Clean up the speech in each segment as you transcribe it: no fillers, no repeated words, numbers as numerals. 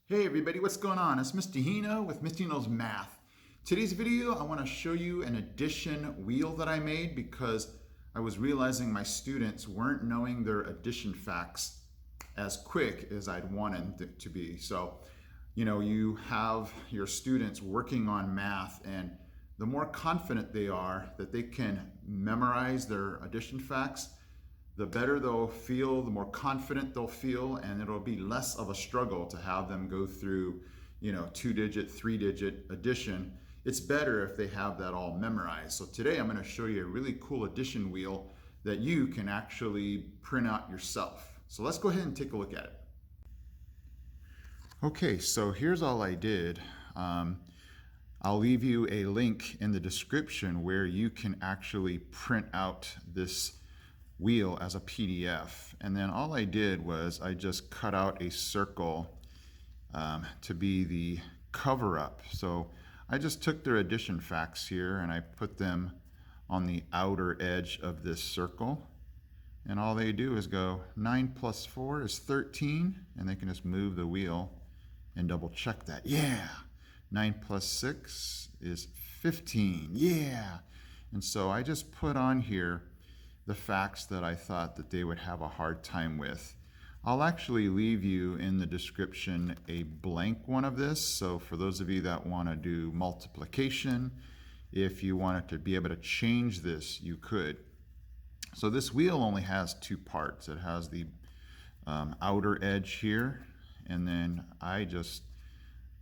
Hey everybody, what's going on? It's Mr. Hino with Mr. Hino's Math. Today's video, I want to show you an addition wheel that I made because I was realizing my students weren't knowing their addition facts as quick as I'd wanted them to be. So, you have your students working on math, and the more confident they are that they can memorize their addition facts, the better they'll feel, the more confident they'll feel, and it'll be less of a struggle to have them go through, 2-digit, 3-digit addition. It's better if they have that all memorized. So today I'm going to show you a really cool addition wheel that you can actually print out yourself. So let's go ahead and take a look at it. Okay, so here's all I did. I'll leave you a link in the description where you can actually print out this wheel as a PDF. And then all I did was I just cut out a circle to be the cover up. So I just took their addition facts here and I put them on the outer edge of this circle. And all they do is go 9 plus 4 is 13, and they can just move the wheel and double check that. Yeah! 9 plus 6 is 15. Yeah! And so I just put on here the facts that I thought that they would have a hard time with. I'll actually leave you in the description a blank one of this. So for those of you that want to do multiplication, if you wanted to be able to change this, you could. So this wheel only has two parts. It has the outer edge here, and then I just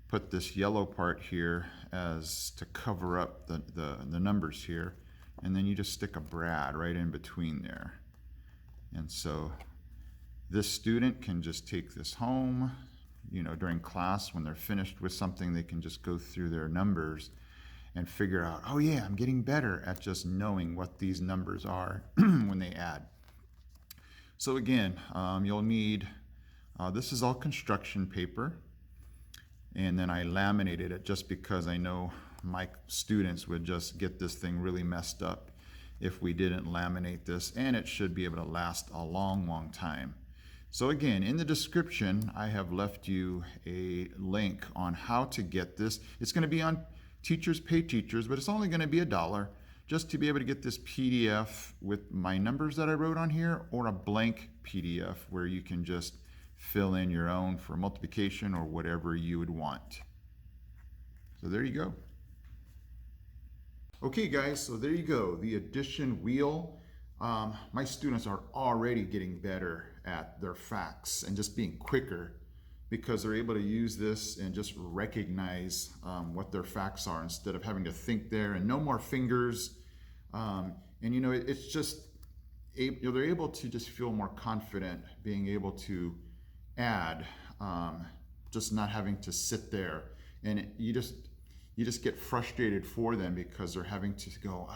put this yellow part here as to cover up the numbers here. And then you just stick a brad right in between there. And so this student can just take this home, during class when they're finished with something, they can just go through their numbers and figure out, oh yeah, I'm getting better at just knowing what these numbers are when they add. So again, you'll need, this is all construction paper, and then I laminated it just because I know my students would just get this thing really messed up if we didn't laminate this, and it should be able to last a long time. So again, in the description, I have left you a link on how to get this. It's going to be on Teachers Pay Teachers, but it's only going to be $1 just to be able to get this PDF with my numbers that I wrote on here, or a blank PDF where you can just fill in your own for multiplication or whatever you would want. So there you go. Okay guys, so there you go, the addition wheel. My students are already getting better at their facts and just being quicker because they're able to use this and just recognize what their facts are instead of having to think there, and no more fingers. It's just, they're able to just feel more confident being able to add, just not having to sit there. And you just get frustrated for them because they're having to go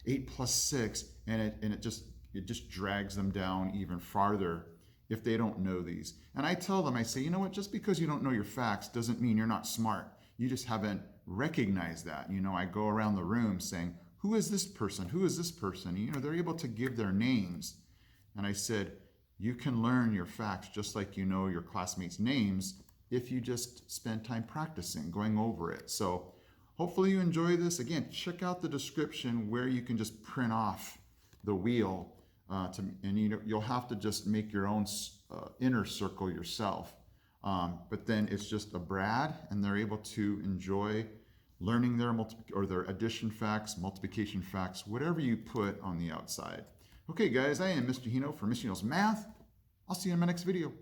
8 plus 6, and it just drags them down even farther if they don't know these. And I tell them, I say, you know what, just because you don't know your facts doesn't mean you're not smart. You just haven't recognized that. I go around the room saying, who is this person? Who is this person? They're able to give their names. And I said, you can learn your facts just like you know your classmates' names if you just spend time practicing, going over it. So hopefully you enjoy this. Again, check out the description where you can just print off the wheel, and you'll have to just make your own inner circle yourself. But then it's just a brad, and they're able to enjoy learning their addition facts, multiplication facts, whatever you put on the outside. Okay guys, I am Mr. Hino for Mr. Hino's Math. I'll see you in my next video.